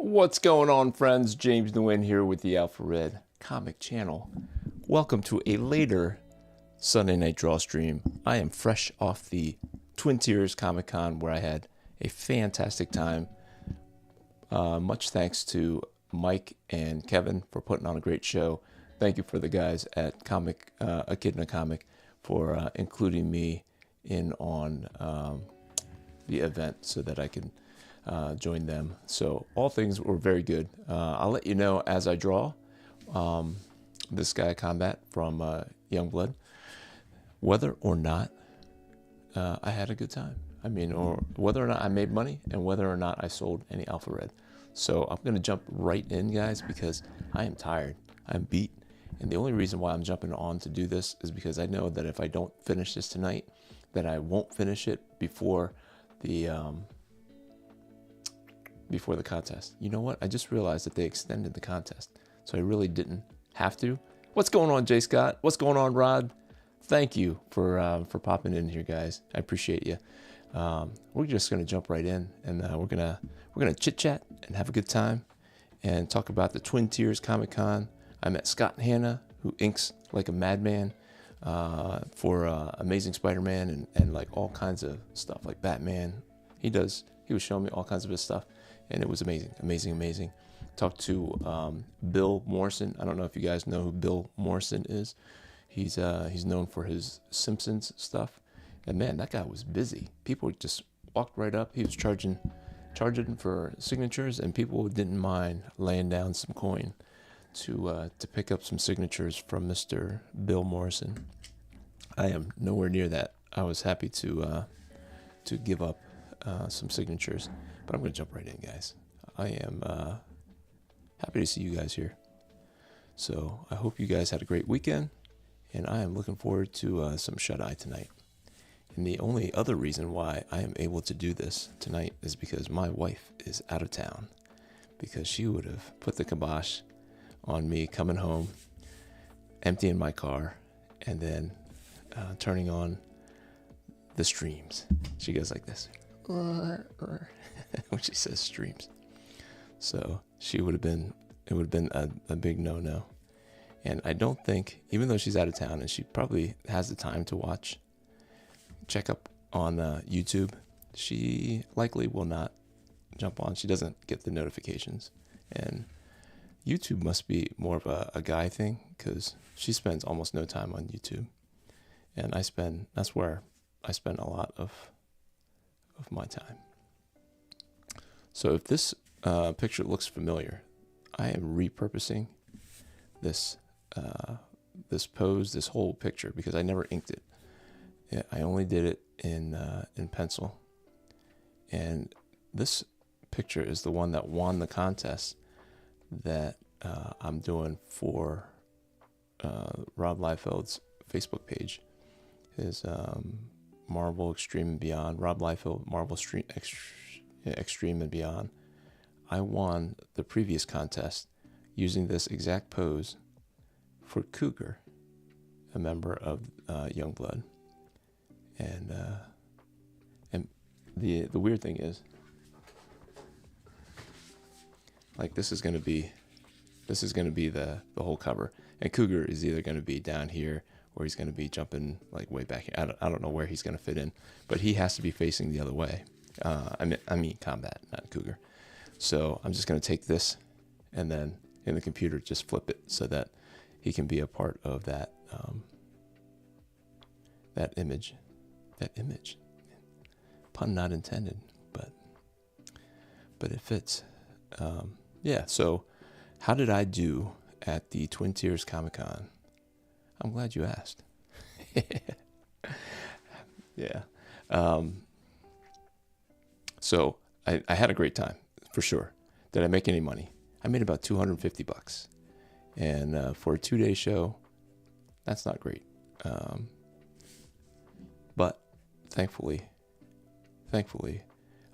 What's going on, friends? James Nguyen here with the Alpha Red Comic Channel. Welcome to a later Sunday night draw stream. I am fresh off the Twin Tiers Comic Con where I had a fantastic time. Much thanks to Mike and Kevin for putting on a great show. Thank you for the guys at A Kid in a Comic for including me in on the event so that I can join them. So all things were very good. I'll let you know as I draw this guy Combat from Youngblood, whether or not I had a good time. I mean, or whether or not I made money and whether or not I sold any Alpha Red. So I'm going to jump right in, guys, because I am tired. I'm beat. And the only reason why I'm jumping on to do this is because I know that if I don't finish this tonight, that I won't finish it before the contest. You know what? I just realized that they extended the contest, so I really didn't have to. What's going on, J. Scott? What's going on, Rod? Thank you for popping in here, guys. I appreciate you. We're just gonna jump right in, and we're gonna chit chat and have a good time, and talk about the Twin Tiers Comic Con. I met Scott and Hannah, who inks like a madman for Amazing Spider-Man and like all kinds of stuff like Batman. He was showing me all kinds of his stuff, and it was amazing. Talked to Bill Morrison. I don't know if you guys know who Bill Morrison is. He's known for his Simpsons stuff, and man, that guy was busy. People just walked right up. He was charging for signatures, and people didn't mind laying down some coin to pick up some signatures from Mr. Bill Morrison. I am nowhere near that. I was happy to give up some signatures, but I'm going to jump right in, guys. I am happy to see you guys here. So I hope you guys had a great weekend, and I am looking forward to some shut-eye tonight. And the only other reason why I am able to do this tonight is because my wife is out of town, because she would have put the kibosh on me coming home, emptying my car, and then turning on the streams. She goes like this when she says streams. So it would have been a big no-no. And I don't think, even though she's out of town and she probably has the time to check up on YouTube, she likely will not jump on. She doesn't get the notifications. And YouTube must be more of a guy thing, because she spends almost no time on YouTube. And that's where I spend a lot of my time. So if this picture looks familiar, I am repurposing this pose, this whole picture, because I never inked it. I only did it in pencil. And this picture is the one that won the contest that I'm doing for Rob Liefeld's Facebook page. His Marvel Extreme and Beyond, Rob Liefeld Marvel Extreme and Beyond. I won the previous contest using this exact pose for Cougar, a member of Youngblood. And the weird thing is, like, this is gonna be the whole cover, and Cougar is either gonna be down here or he's gonna be jumping like way back here. I don't know where he's gonna fit in, but he has to be facing the other way. I mean Combat, not Cougar. So I'm just gonna take this and then in the computer just flip it so that he can be a part of that image. That image. Pun not intended, but it fits. Yeah, so how did I do at the Twin Tiers Comic Con? I'm glad you asked. Yeah. So I had a great time, for sure. Did I make any money? I made about $250. And for a 2-day show, that's not great. But thankfully,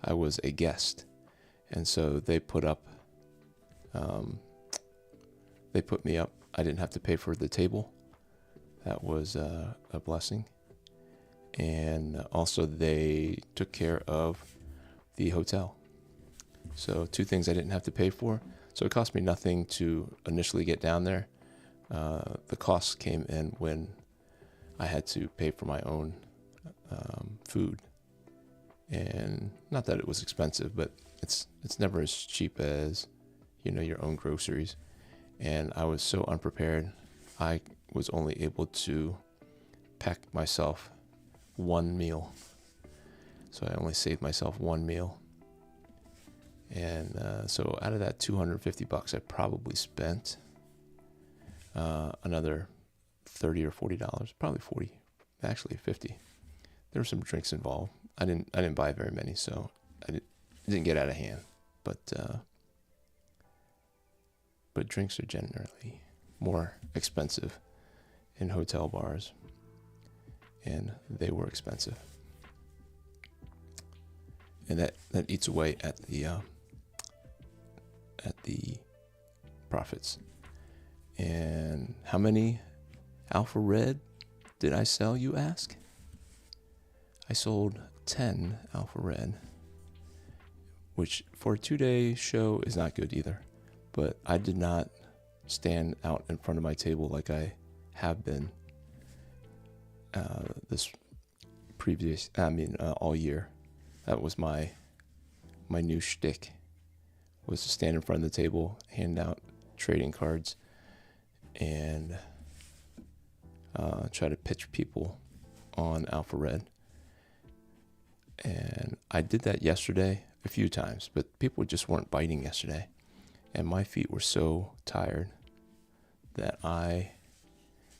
I was a guest. And so they put me up. I didn't have to pay for the table. That was a blessing. And also they took care of the hotel. So 2 things I didn't have to pay for. So it cost me nothing to initially get down there. The costs came in when I had to pay for my own food. And not that it was expensive, but it's never as cheap as, your own groceries. And I was so unprepared. I was only able to pack myself 1 meal. So I only saved myself 1 meal. And so out of that $250, I probably spent another $30 or $40, probably 40, actually 50. There were some drinks involved. I didn't buy very many, so it didn't get out of hand. But drinks are generally more expensive in hotel bars, and they were expensive, and that eats away at the profits. And how many Alpha Red did I sell, you ask? I sold 10 Alpha Red, which for a 2-day show is not good either. But I did not stand out in front of my table like I have been all year. That was my new shtick, was to stand in front of the table, hand out trading cards, and try to pitch people on Alpha Red. And I did that yesterday a few times, but people just weren't biting yesterday. And my feet were so tired that I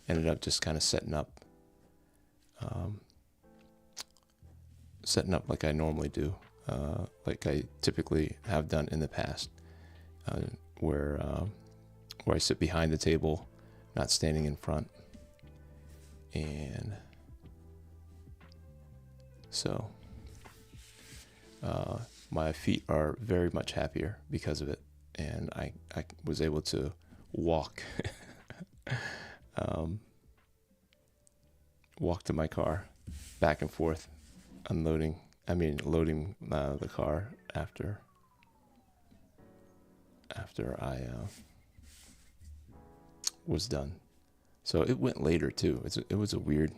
ended up just kind of setting up like I normally do, like I typically have done in the past, where I sit behind the table, not standing in front. And so my feet are very much happier because of it. And I was able to walk to my car, back and forth, loading the car after I was done. So it went later too. It was a weird.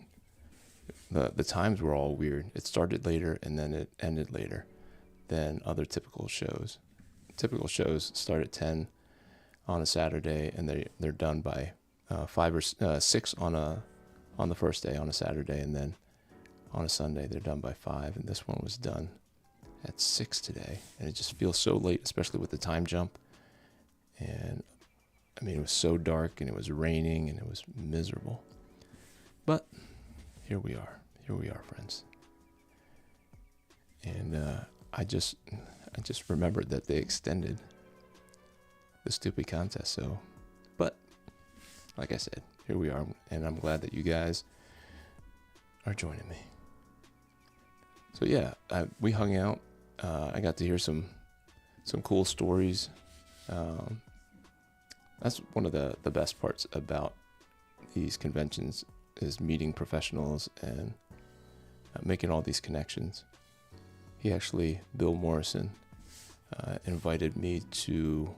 The times were all weird. It started later and then it ended later than other typical shows. Typical shows start at 10 on a Saturday, and they're done by 5 or 6 on the first day on a Saturday, and then on a Sunday they're done by 5. And this one was done at 6 today, and it just feels so late, especially with the time jump. And it was so dark, and it was raining, and it was miserable. But here we are, friends. And I just remembered that they extended the stupid contest. So, but like I said, here we are, and I'm glad that you guys are joining me. So yeah, we hung out. I got to hear some cool stories. That's one of the best parts about these conventions, is meeting professionals and making all these connections. Bill Morrison, invited me to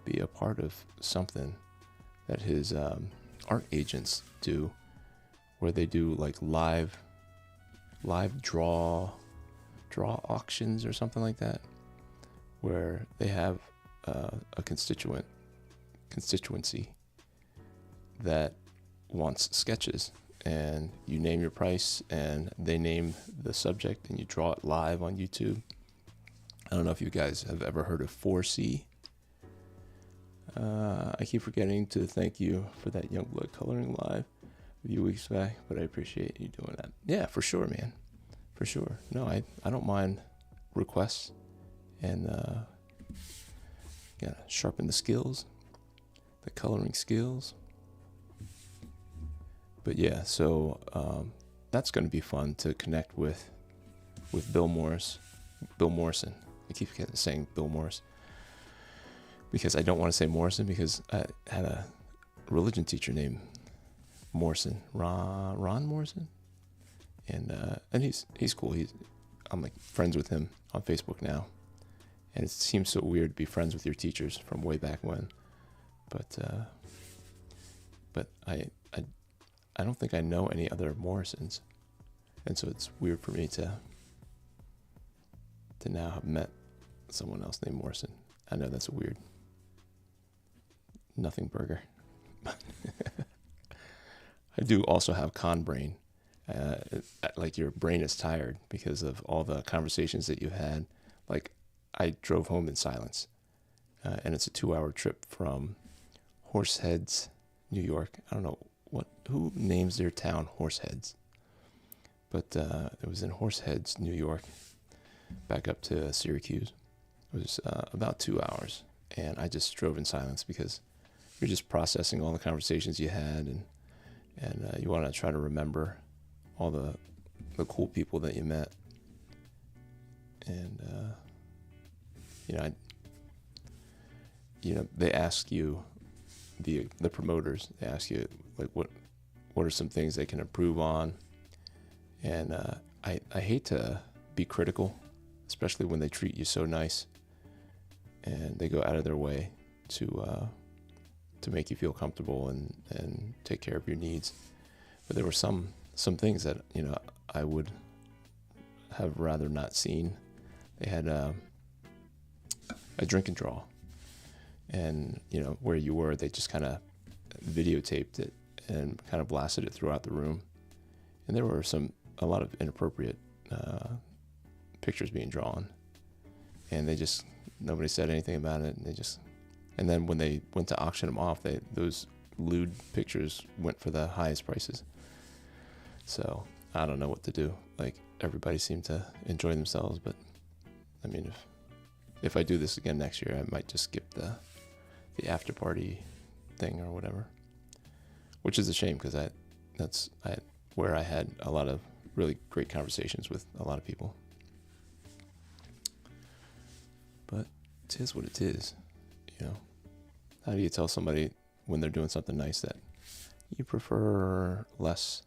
be a part of something that his art agents do, where they do like live draw auctions or something like that, where they have a constituency that wants sketches, and you name your price and they name the subject, and you draw it live on YouTube. I don't know if you guys have ever heard of 4C. I keep forgetting to thank you for that Youngblood coloring live a few weeks back, but I appreciate you doing that. Yeah, for sure, man. For sure. No, I don't mind requests, and gotta sharpen the skills, the coloring skills. But yeah, so that's going to be fun to connect with Bill Morrison. I keep saying Bill Morris because I don't want to say Morrison, because I had a religion teacher named Morrison, Ron Morrison, and he's cool. I'm like friends with him on Facebook now, And it seems so weird to be friends with your teachers from way back when. But I don't think I know any other Morrisons. And so it's weird for me to now have met someone else named Morrison. I know that's a weird nothing burger. I do also have con brain. Like your brain is tired because of all the conversations that you had. Like I drove home in silence, and it's a 2-hour trip from Horseheads, New York. I don't know who names their town Horseheads, but it was in Horseheads, New York, back up to Syracuse. It was about 2 hours, and I just drove in silence because you're just processing all the conversations you had, and you want to try to remember all the cool people that you met. And they ask you, the promoters, they ask you like what are some things they can improve on. And I hate to be critical, especially when they treat you so nice and they go out of their way to make you feel comfortable and take care of your needs. But there were some things that I would have rather not seen. They had a drink and draw, and where you were, they just kind of videotaped it and kind of blasted it throughout the room. And there were a lot of inappropriate pictures being drawn, and nobody said anything about it. And then when they went to auction them off, those lewd pictures went for the highest prices. So I don't know what to do. Like, everybody seemed to enjoy themselves, but I mean, if I do this again next year, I might just skip the after party thing or whatever, which is a shame because that's where I had a lot of really great conversations with a lot of people. But it is what it is, How do you tell somebody when they're doing something nice that you prefer less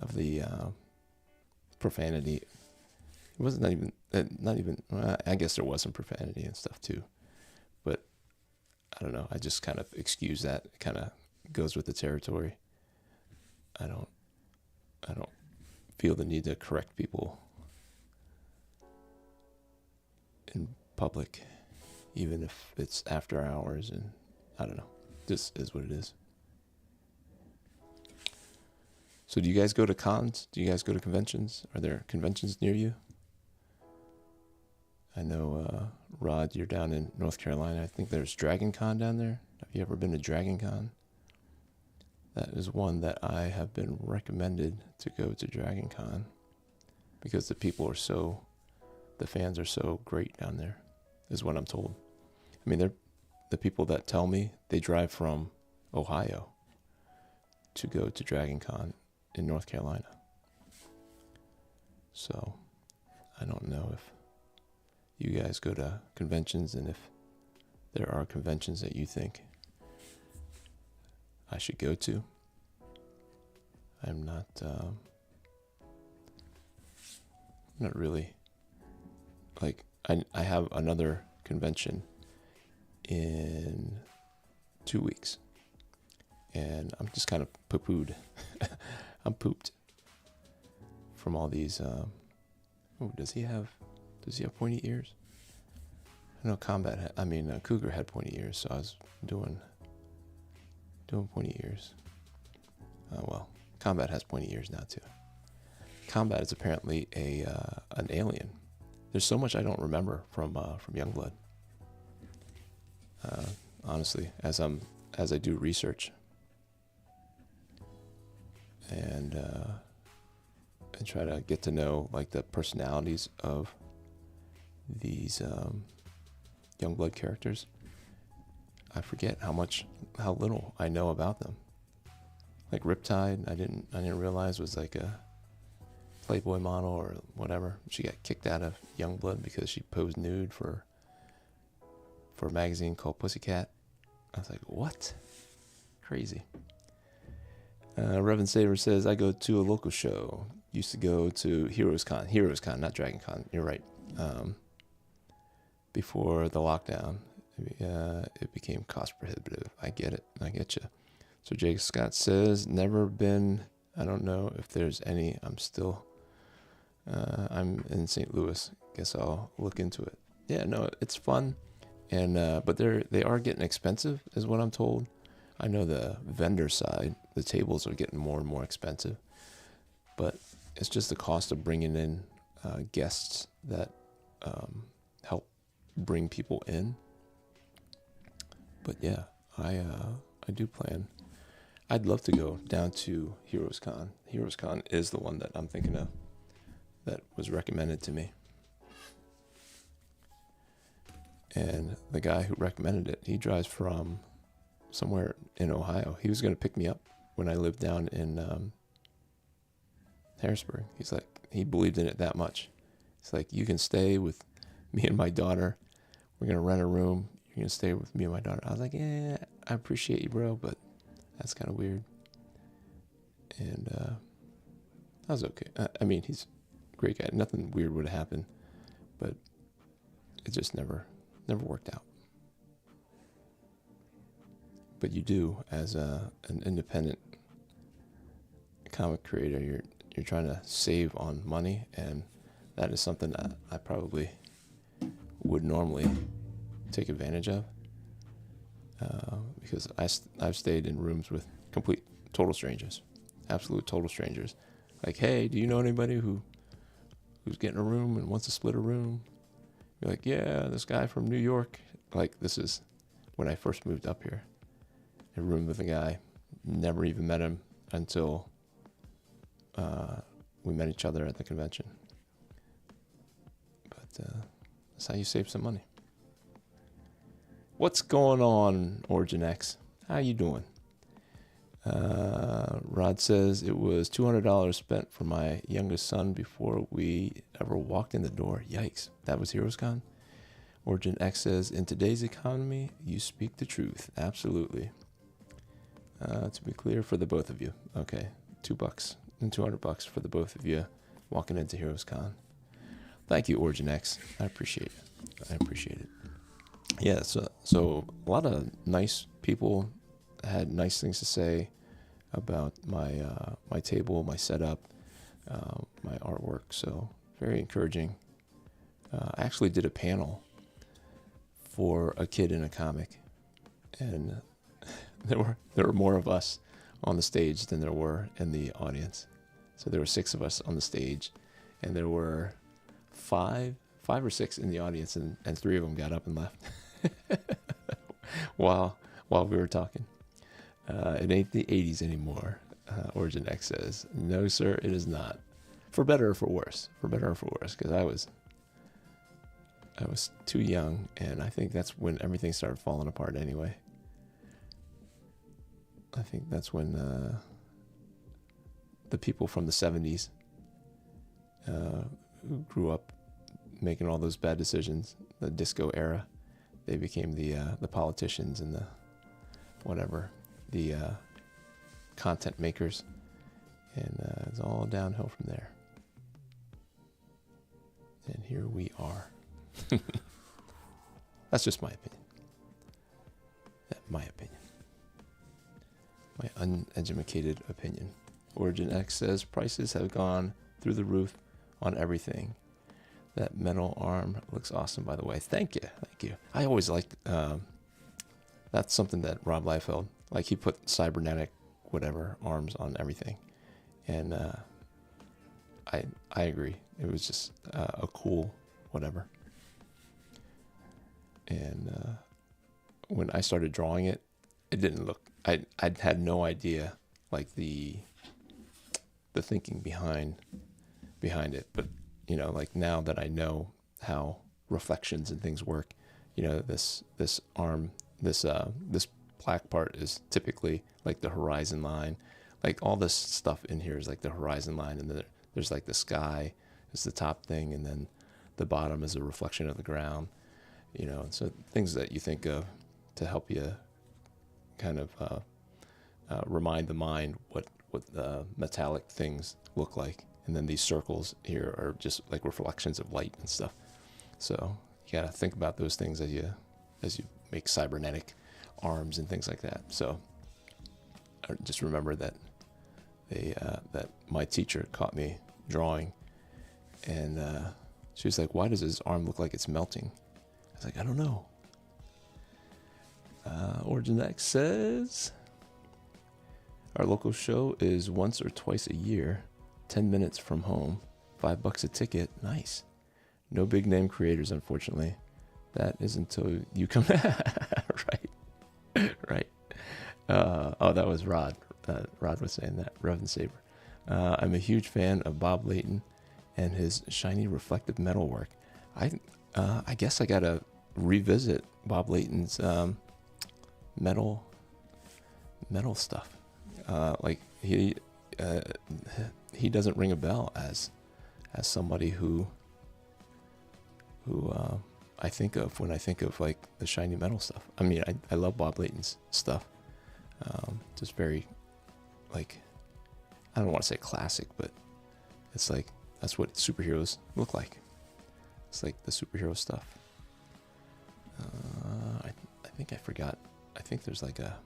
of the profanity? It wasn't not even. Well, I guess there was some profanity and stuff too, but I don't know. I just kind of excuse that. It kind of goes with the territory. I don't feel the need to correct people in public, even if it's after hours, and I don't know. This is what it is. So do you guys go to cons? Do you guys go to conventions? Are there conventions near you? I know, Rod, you're down in North Carolina. I think there's Dragon Con down there. Have you ever been to Dragon Con? That is one that I have been recommended to go to Dragon Con because the fans are so great down there, is what I'm told. I mean, the people that tell me, they drive from Ohio to go to Dragon Con in North Carolina. So I don't know if you guys go to conventions, and if there are conventions that you think I should go to. I'm not really, like, I have another convention in 2 weeks, and I'm just kind of poo-pooed. I'm pooped from all these. Does he have pointy ears? I know Cougar had pointy ears, so I was doing pointy ears. Well, Combat has pointy ears now too. Combat is apparently an alien. There's so much I don't remember from Youngblood. Honestly, as I do research and try to get to know like the personalities of these Youngblood characters, I forget how little I know about them. Like Riptide, I didn't realize was like a Playboy model or whatever. She got kicked out of Youngblood because she posed nude for a magazine called Pussycat. I was like, what? Crazy. Reverend Saver says, I go to a local show. Used to go to Heroes Con, not Dragon Con. You're right. before the lockdown. It became cost prohibitive. I get it. I get you. So Jake Scott says, never been. I don't know if there's any. I'm in St. Louis. Guess I'll look into it. Yeah, no, it's fun. And but they are getting expensive, is what I'm told. I know the vendor side, the tables are getting more and more expensive. But it's just the cost of bringing in guests that help bring people in. But yeah, I do plan. I'd love to go down to Heroes Con. Heroes Con is the one that I'm thinking of that was recommended to me. And the guy who recommended it, he drives from somewhere in Ohio. He was going to pick me up when I lived down in Harrisburg. He's like, he believed in it that much. He's like, you can stay with me and my daughter. We're going to rent a room. You're going to stay with me and my daughter. I was like, yeah, I appreciate you, bro, but that's kind of weird. And that was okay. I mean, he's a great guy. Nothing weird would have happened, but it just never worked out. But you do, as an independent comic creator, you're trying to save on money, and that is something that I probably would normally take advantage of, because I've stayed in rooms with complete total strangers, absolute total strangers. Like, hey, do you know anybody who's getting a room and wants to split a room? You're like, yeah, this guy from New York. Like, this is when I first moved up here. I roomed with a guy, never even met him until we met each other at the convention. But that's how you save some money. What's going on, Origin X? How you doing? Rod says it was $200 spent for my youngest son before we ever walked in the door. Yikes. That was HeroesCon? Origin X says, in today's economy, you speak the truth. Absolutely. To be clear, for the both of you. Okay, $2 and $200 for the both of you walking into HeroesCon. Thank you, Origin X. I appreciate it. Yeah, so a lot of nice people had nice things to say about my table, my setup, my artwork. So very encouraging. I actually did a panel for a kid in a comic, and there were more of us on the stage than there were in the audience. So there were 6 of us on the stage, and there were five or six in the audience, and 3 of them got up and left while we were talking. It ain't the 80s anymore, Origin X says. No, sir, it is not. For better or for worse. Because I was too young, and I think that's when everything started falling apart anyway. I think that's when the people from the 70s who grew up making all those bad decisions, the disco era, they became the politicians and the content makers, and it's all downhill from there. And here we are. That's just my opinion. My uneducated opinion. Origin X says prices have gone through the roof on everything. That metal arm looks awesome, by the way. Thank you. I always liked, that's something that Rob Liefeld, like, he put cybernetic whatever arms on everything. And I agree. It was just a cool whatever. And when I started drawing it, it didn't look, I had no idea, like, the thinking behind it. But, you know, like, now that I know how reflections and things work, you know, this arm, this black part is typically like the horizon line. Like, all this stuff in here is like the horizon line, and then there's like the sky is the top thing, and then the bottom is a reflection of the ground, you know. So things that you think of to help you kind of remind the mind what the metallic things look like. And then these circles here are just like reflections of light and stuff. So you gotta think about those things as you make cybernetic arms and things like that. So I just remember that that my teacher caught me drawing, and she was like, "Why does his arm look like it's melting?" I was like, "I don't know." Origin X says, our local show is once or twice a year, 10 minutes from home, $5 a ticket. Nice. No big name creators, unfortunately. That is until you come. Right. Oh, that was Rod. Rod was saying that. Reverend Saber. I'm a huge fan of Bob Layton and his shiny reflective metal work. I guess I gotta revisit Bob Layton's metal stuff. Like he doesn't ring a bell as somebody who I think of when I think of like the shiny metal stuff. I mean, I love Bob Layton's stuff. Just very, like, I don't want to say classic, but it's like that's what superheroes look like. It's like the superhero stuff. I think I forgot. I think there's like a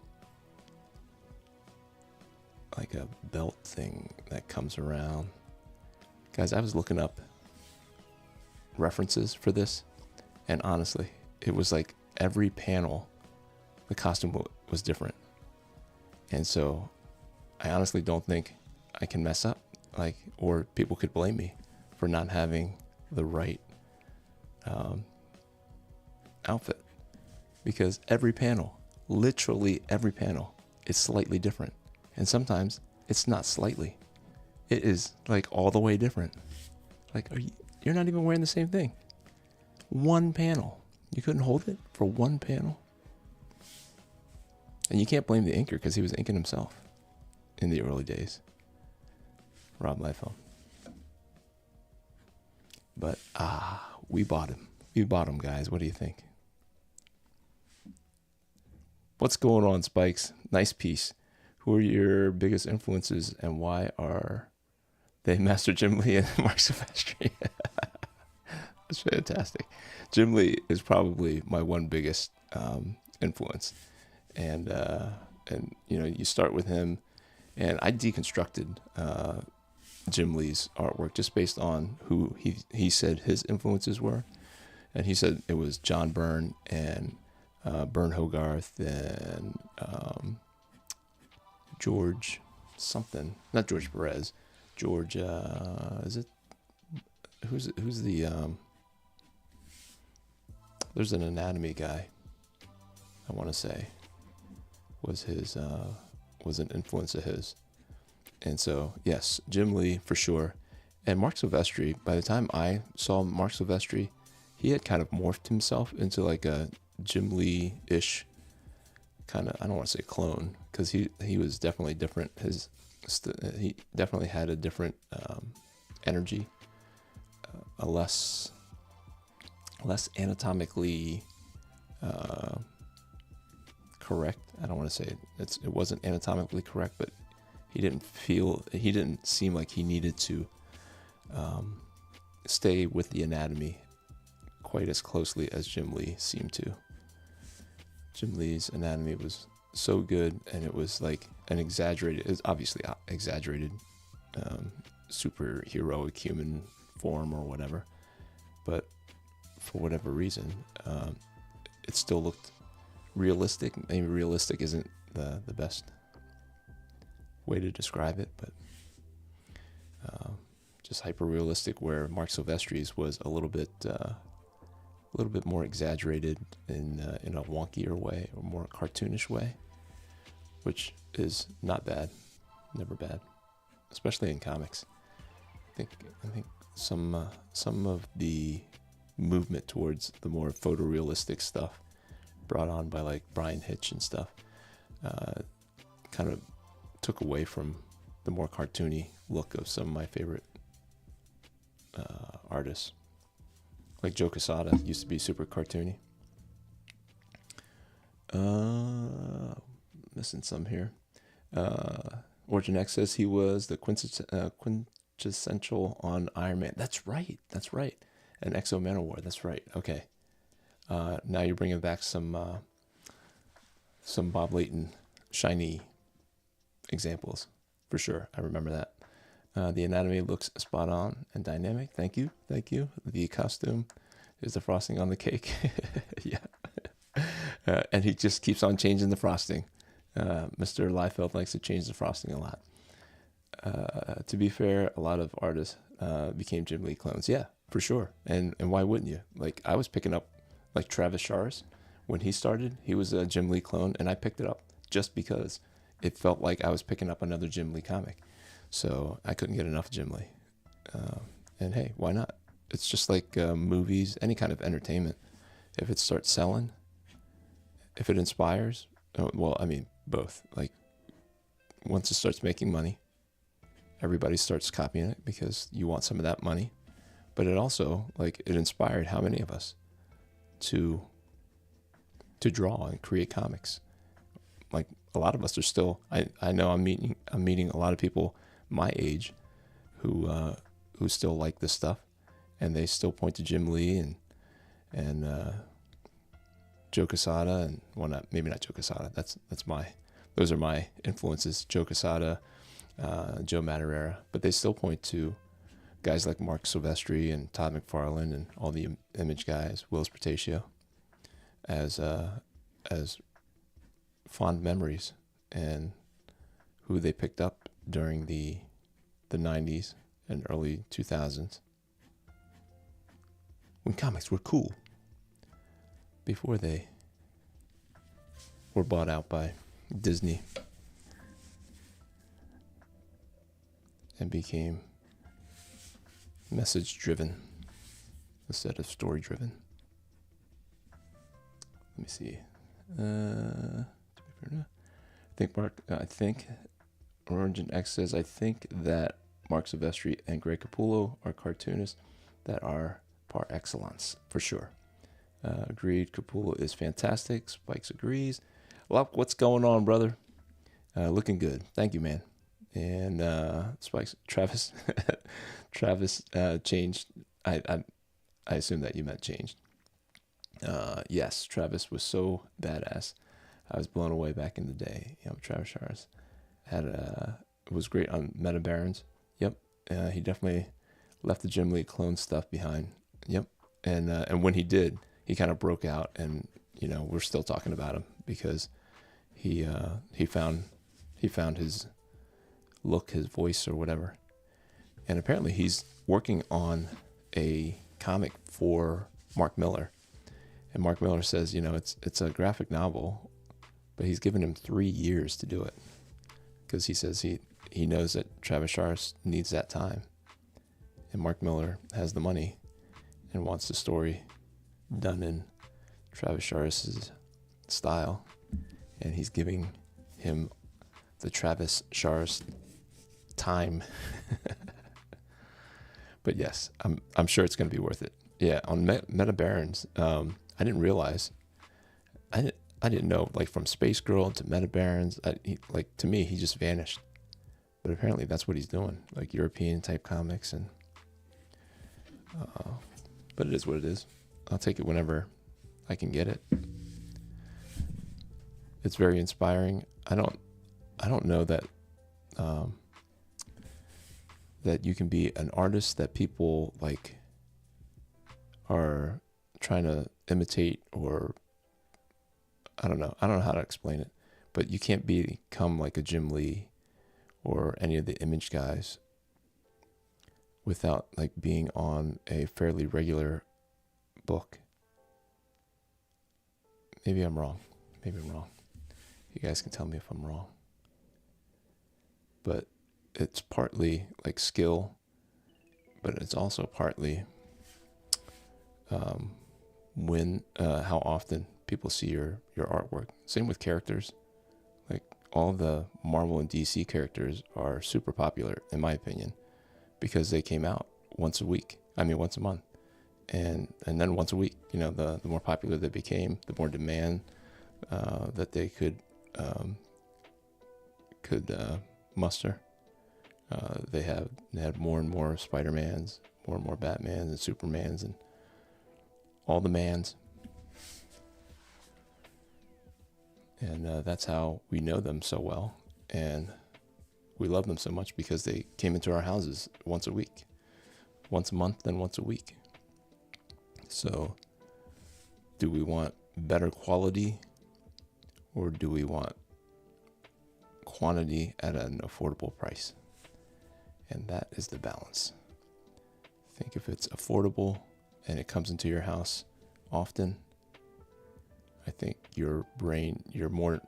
belt thing that comes around. Guys, I was looking up references for this, and honestly, it was like every panel, the costume was different. And so I honestly don't think I can mess up, like, or people could blame me for not having the right outfit, because every panel, literally every panel, is slightly different. And sometimes it's not slightly, it is like all the way different. Like, you're not even wearing the same thing. One panel, you couldn't hold it for one panel. And you can't blame the inker, because he was inking himself in the early days. Rob Liefeld. But we bought him. We bought him, guys. What do you think? What's going on, Spikes? Nice piece. Who are your biggest influences, and why are they Master Jim Lee and Mark Silvestri? That's fantastic. Jim Lee is probably my one biggest influence, and you know, you start with him, and I deconstructed Jim Lee's artwork just based on who he said his influences were, and he said it was John Byrne and Byrne Hogarth and George something, not George Perez, George is it who's the there's an anatomy guy, I want to say, was an influence of his. And so yes, Jim Lee for sure. And Mark Silvestri, by the time I saw Mark Silvestri, he had kind of morphed himself into like a Jim Lee-ish kind of, I don't want to say clone, because he was definitely different. He definitely had a different energy, a less anatomically correct. I don't want to say it wasn't anatomically correct, but he didn't seem like he needed to stay with the anatomy quite as closely as Jim Lee seemed to. Jim Lee's anatomy was so good, and it was like it's obviously exaggerated superheroic human form or whatever, but for whatever reason, it still looked realistic. Maybe realistic isn't the best way to describe it, but just hyper realistic, where Mark Silvestri's was a little bit more exaggerated in a wonkier way, or more cartoonish way, which is not bad, never bad, especially in comics. I think some of the movement towards the more photorealistic stuff brought on by like Brian Hitch and stuff kind of took away from the more cartoony look of some of my favorite artists. Like Joe Quesada used to be super cartoony. Missing some here. Origin X says he was the quintessential on Iron Man. That's right. And Exo Manowar. That's right. Okay. Now you're bringing back some Bob Layton shiny examples for sure. I remember that. The anatomy looks spot on and dynamic. Thank you. The costume is the frosting on the cake. Yeah. And he just keeps on changing the frosting. Mr. Liefeld likes to change the frosting a lot. To be fair, a lot of artists became Jim Lee clones. Yeah, for sure. And why wouldn't you? Like, I was picking up, like, Travis Charest. When he started, he was a Jim Lee clone, and I picked it up just because it felt like I was picking up another Jim Lee comic. So I couldn't get enough Jim Lee. And hey, why not? It's just like movies, any kind of entertainment. If it starts selling, if it inspires, well, I mean, both. Like, once it starts making money, everybody starts copying it because you want some of that money. But it also, like, it inspired how many of us to draw and create comics. Like, a lot of us are still, I know I'm meeting a lot of people my age who still like this stuff, and they still point to Jim Lee and Joe Quesada, and well, maybe not Joe Quesada. Those are my influences. Joe Quesada, Joe Madureira, but they still point to guys like Mark Silvestri and Todd McFarlane and all the Image guys, Willis Portacio, as fond memories and who they picked up during the 90s and early 2000s when comics were cool, before they were bought out by Disney and became message driven instead of story driven. Let me see. I think Origin X says, I think that Mark Silvestri and Greg Capullo are cartoonists that are par excellence, for sure. Agreed, Capullo is fantastic. Spikes agrees. Well, what's going on, brother? Looking good. Thank you, man. And Spikes, Travis changed. I assume that you meant changed. Yes, Travis was so badass. I was blown away back in the day. You know, Travis Charest was great on Meta Barons. Yep. He definitely left the Jim Lee clone stuff behind. Yep. And when he did, he kind of broke out, and you know, we're still talking about him because he found his look, his voice, or whatever. And apparently he's working on a comic for Mark Miller. And Mark Miller says, you know, it's a graphic novel, but he's given him 3 years to do it because he says he knows that Travis Charest needs that time, and Mark Miller has the money and wants the story done in Travis Charest's style, and he's giving him the Travis Charest time. But yes, I'm sure it's going to be worth it. Yeah, on Meta Barons, I didn't realize. I didn't know, like, from Space Girl to Meta Barons, to me, he just vanished. But apparently that's what he's doing, like European type comics, and but it is what it is. I'll take it whenever I can get it. It's very inspiring. I don't know that that you can be an artist that people like are trying to imitate, or I don't know how to explain it, but you can't become like a Jim Lee or any of the Image guys without like being on a fairly regular book. Maybe I'm wrong. You guys can tell me if I'm wrong. But it's partly like skill, but it's also partly how often people see your artwork. Same with characters. Like, all the Marvel and DC characters are super popular, in my opinion, because they came out once a month, and then once a week. You know, the more popular they became, the more demand that they could muster. They had more and more Spider-Mans, more and more Batmans and Supermans, and all the mans. And that's how we know them so well. And we love them so much because they came into our houses once a week, once a month, then once a week. So do we want better quality, or do we want quantity at an affordable price? And that is the balance. I think if it's affordable and it comes into your house often, I think you're more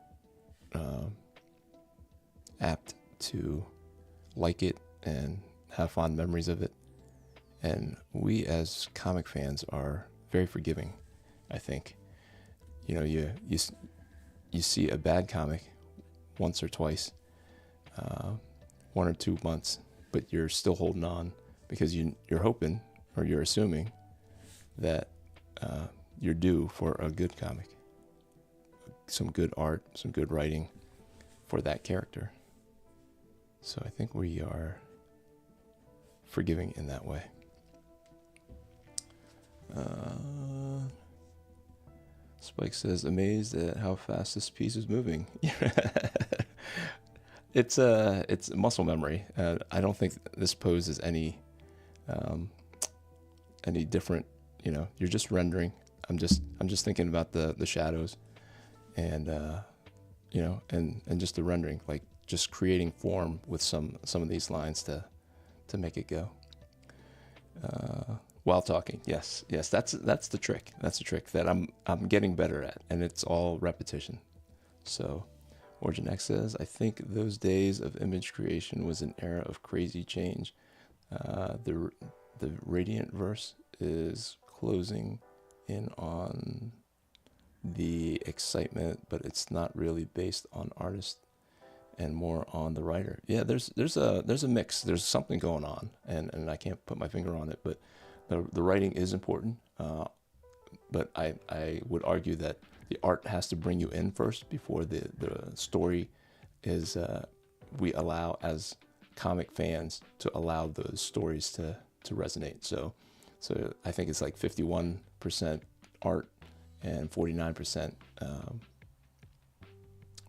apt to like it and have fond memories of it. And we as comic fans are very forgiving, I think. You know, you see a bad comic once or twice, 1 or 2 months, but you're still holding on because you're hoping, or you're assuming, that you're due for a good comic, some good art, some good writing for that character. So I think we are forgiving in that way. Spike says, amazed at how fast this piece is moving. It's muscle memory. I don't think this poses any different. You know, you're just rendering. I'm just thinking about the shadows, and you know, and just the rendering, like just creating form with some of these lines to make it go. While talking, yes, that's the trick. That's the trick that I'm getting better at, and it's all repetition. So, Origin X says, I think those days of image creation was an era of crazy change. The Radiant verse is closing in on the excitement, but it's not really based on artist and more on the writer. Yeah, there's a mix. There's something going on, and I can't put my finger on it, but the writing is important. But I would argue that the art has to bring you in first before the story is. We allow, as comic fans, to allow those stories to resonate. So I think it's like 51% art and 49%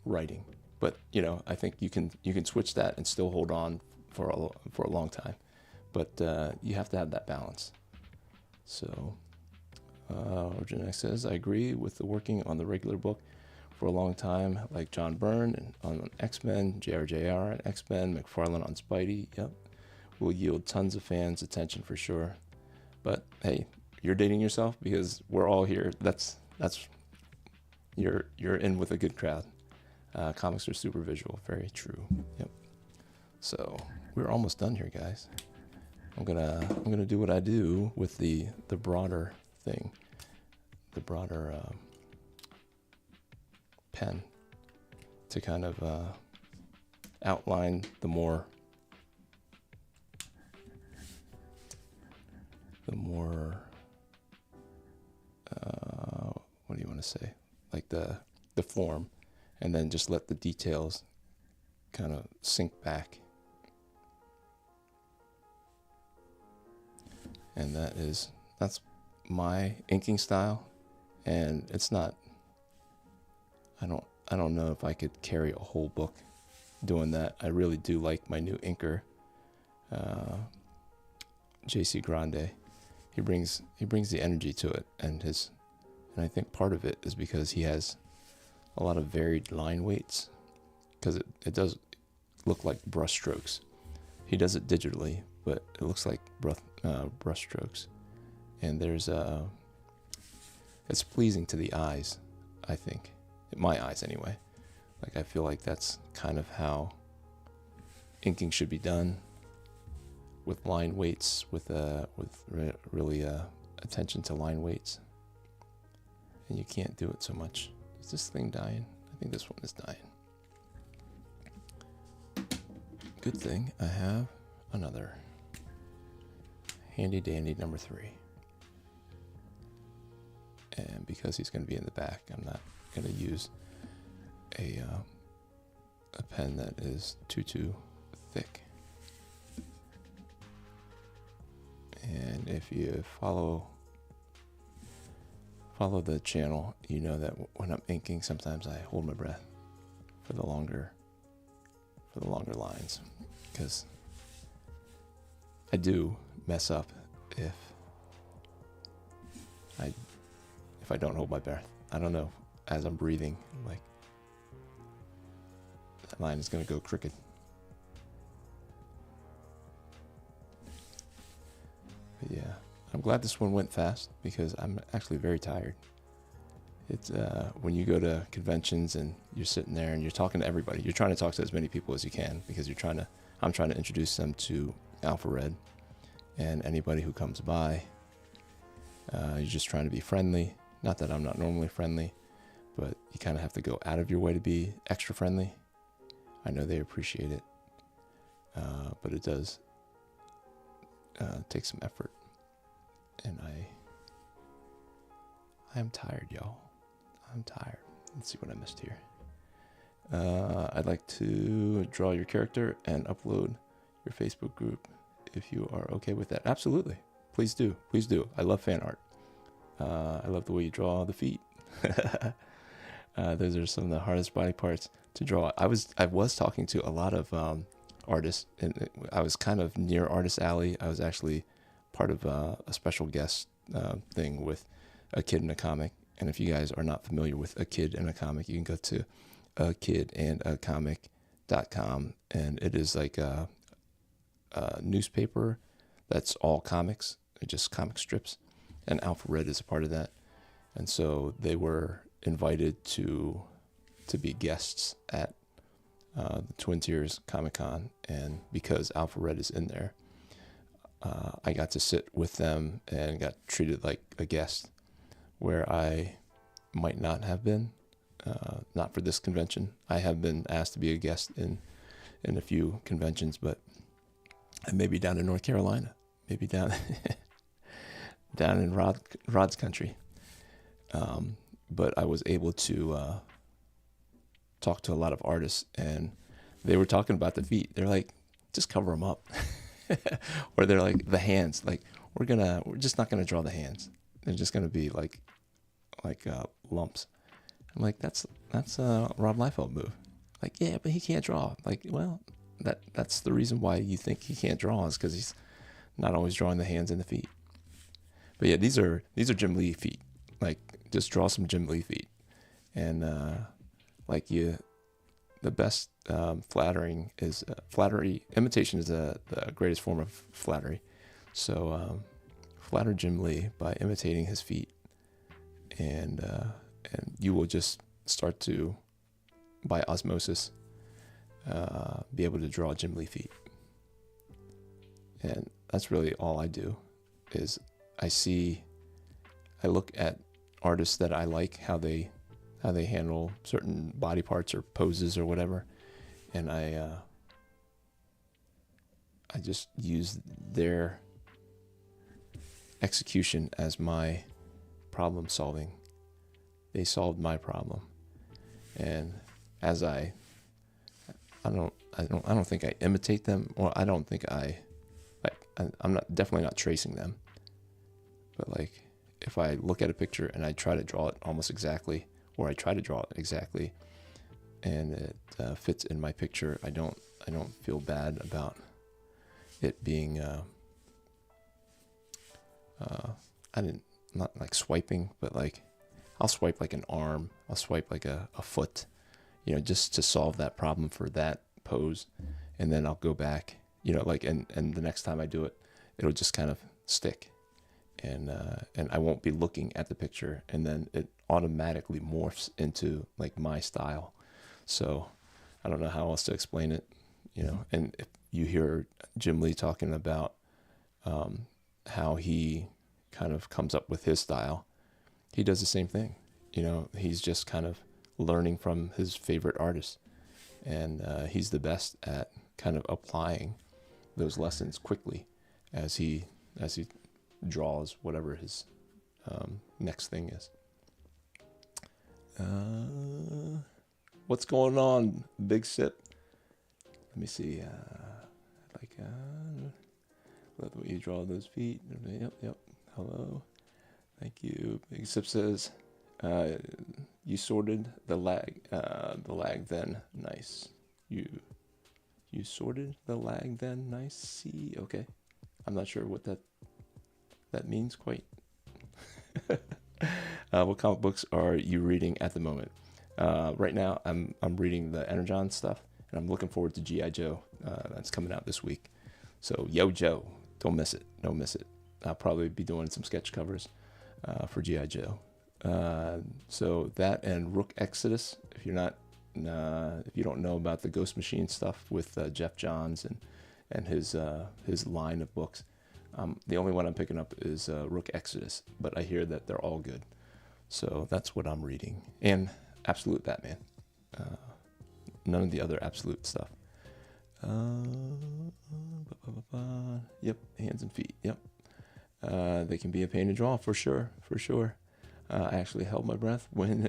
writing. But you know, I think you can switch that and still hold on for a long time. But you have to have that balance. So Origin X says, I agree with the working on the regular book for a long time, like John Byrne and on X-Men, JRJR on X-Men, McFarlane on Spidey. Yep, will yield tons of fans' attention for sure. But hey, you're dating yourself because we're all here. That's you're in with a good crowd. Comics are super visual. Very true. Yep. So we're almost done here, guys. I'm gonna do what I do with the broader thing, the broader pen, to kind of outline the more what do you want to say, like the form, and then just let the details kind of sink back. And that's my inking style, and it's not, I don't know if I could carry a whole book doing that. I really do like my new inker, JC Grande. He brings the energy to it, and I think part of it is because he has a lot of varied line weights, because it does look like brush strokes. He does it digitally, but it looks like brush strokes, and it's pleasing to the eyes, I think, my eyes anyway. Like, I feel like that's kind of how inking should be done, with line weights, with really attention to line weights. And you can't do it so much. Is this thing dying? I think this one is dying. Good thing I have another handy dandy number 3. And because he's going to be in the back, I'm not going to use a pen that is too thick. And if you follow follow the channel, you know that when I'm inking, sometimes I hold my breath for the longer lines, because I do mess up if I don't hold my breath. I don't know, as I'm breathing, like that line is going to go crooked. But yeah, I'm glad this one went fast because I'm actually very tired. It's when you go to conventions and you're sitting there and you're talking to everybody. You're trying to talk to as many people as you can because I'm trying to introduce them to Alpha Red, and anybody who comes by, you're just trying to be friendly. Not that I'm not normally friendly, but you kind of have to go out of your way to be extra friendly. I know they appreciate it, but it does take some effort, and I'm tired, y'all. I'm tired. Let's see what I missed here. I'd like to draw your character and upload your Facebook group if you are okay with that. Absolutely. Please do. Please do. I love fan art. I love the way you draw the feet. Those are some of the hardest body parts to draw. I was talking to a lot of artists, and I was kind of near Artist Alley. I was actually part of a special guest thing with A Kid in a Comic. And if you guys are not familiar with A Kid in a Comic, you can go to akidandacomic.com, and it is like a newspaper that's all comics, just comic strips, and Alpha Red is a part of that. And so they were invited to be guests at the Twin Tiers Comic Con, and because Alpha Red is in there, I got to sit with them and got treated like a guest, where I might not have been, not for this convention. I have been asked to be a guest in a few conventions, but maybe down in North Carolina, maybe down down in Rod's country. But I was able to talk to a lot of artists, and they were talking about the feet. They're like, just cover them up. Or they're like, the hands, like we're just not gonna draw the hands. They're just gonna be like lumps. I'm like, that's a Rob Liefeld move. Like, yeah, but he can't draw. Like, well, that's the reason why you think he can't draw, is because he's not always drawing the hands and the feet. But yeah, these are Jim Lee feet. Like, just draw some Jim Lee feet, and the best flattering is flattery. Imitation is the greatest form of flattery. So flatter Jim Lee by imitating his feet, and you will just start to, by osmosis, be able to draw Jim Lee feet. And that's really all I do. Is I look at artists that I like, how they handle certain body parts or poses or whatever, and I just use their execution as my problem solving. They solved my problem, and as I don't think I imitate them, or I don't think I'm definitely not tracing them, but like, if I look at a picture and I try to draw it almost exactly, or I try to draw it exactly, and it fits in my picture, I don't feel bad about it being not like swiping, but like I'll swipe like an arm, I'll swipe like a foot, just to solve that problem for that pose, and then I'll go back, like, and the next time I do it, it'll just kind of stick. And I won't be looking at the picture, and then it automatically morphs into like my style. So I don't know how else to explain it, And if you hear Jim Lee talking about how he kind of comes up with his style, he does the same thing. He's just kind of learning from his favorite artists, and he's the best at kind of applying those lessons quickly as he draws whatever his next thing is. What's going on, Big Sip? Let me see. Love the way you draw those feet. Yep. Hello. Thank you. Big Sip says, you sorted the lag then. Nice. You sorted the lag then. Nice. See, okay. I'm not sure what that means quite. What comic books are you reading at the moment? Right now, I'm reading the Energon stuff, and I'm looking forward to G.I. Joe. That's coming out this week. So, Yo Joe, don't miss it. Don't miss it. I'll probably be doing some sketch covers for G.I. Joe. So that and Rook Exodus. If you don't know about the Ghost Machine stuff with Jeff Johns and his line of books, the only one I'm picking up is Rook Exodus, but I hear that they're all good. So that's what I'm reading. And Absolute Batman. None of the other Absolute stuff. Yep, Hands and Feet. Yep. They can be a pain to draw for sure. I actually held my breath when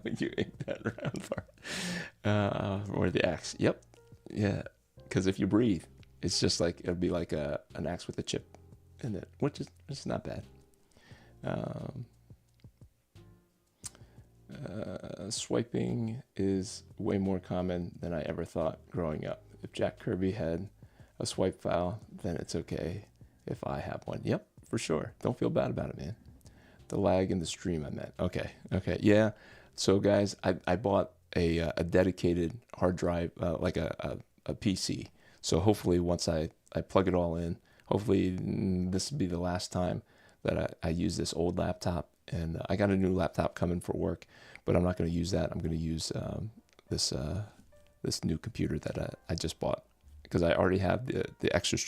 when you inked that round part. Or the axe. Yep. Yeah. Because if you breathe, it's just like it'll be like an axe with a chip in it, which is it's not bad. Swiping is way more common than I ever thought growing up. If Jack Kirby had a swipe file, then it's okay if I have one. Yep, for sure. Don't feel bad about it, man. The lag in the stream, I meant. Okay, yeah. So, guys, I bought a dedicated hard drive, like a PC. So hopefully once I plug it all in, hopefully this will be the last time that I use this old laptop. And I got a new laptop coming for work, but I'm not going to use that. I'm going to use this new computer that I just bought because I already have the extra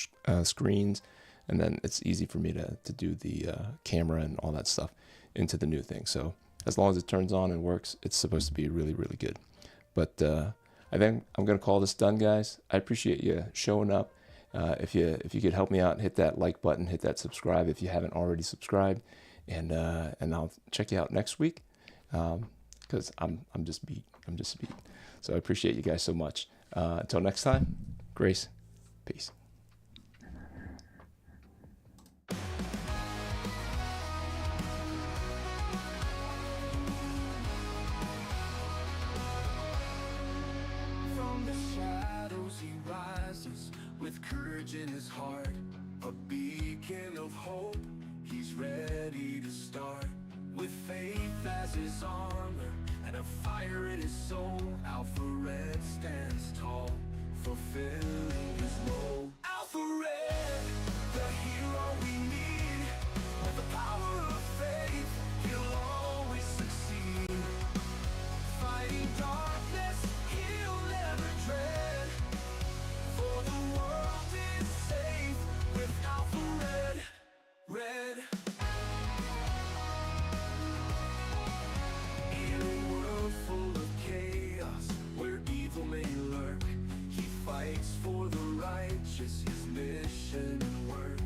screens, and then it's easy for me to do the camera and all that stuff into the new thing. So as long as it turns on and works, it's supposed to be really, really good. But I think I'm going to call this done, guys. I appreciate you showing up. If you could help me out, hit that like button, hit that subscribe if you haven't already subscribed. And I'll check you out next week because I'm just beat. So I appreciate you guys so much. Until next time, grace, peace. From the shadows he rises with courage in his heart, a beacon of hope. He's ready to start with faith as his armor and a fire in his soul. Alpha Red stands tall, fulfilling his role. Alpha Red, the hero we need. With the power of faith, he'll always succeed. Fighting darkness, he'll never dread. For the world is safe with Alpha Red. In a world full of chaos, where evil may lurk, he fights for the righteous, his mission and work.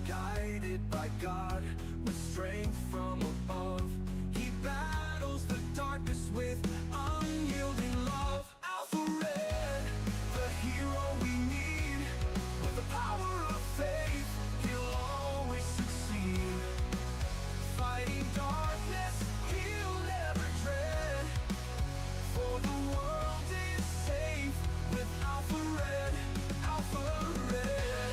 Guided by God, with strength from above, he battles the darkness with unyielding love. Alpha Red, the hero we need. With the power of faith, he'll always succeed. Fighting darkness, he'll never dread. For the world is safe with Alpha Red. Alpha Red.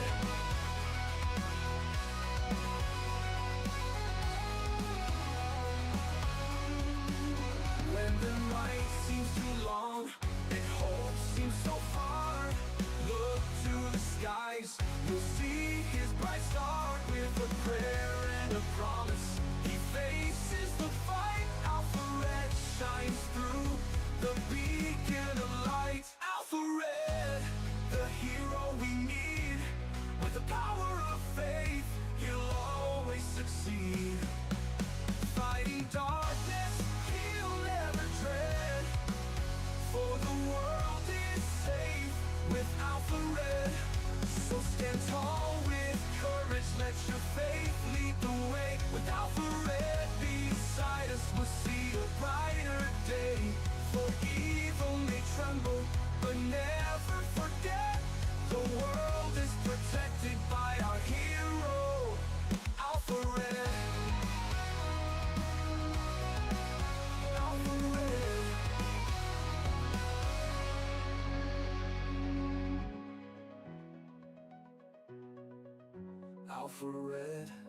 for red.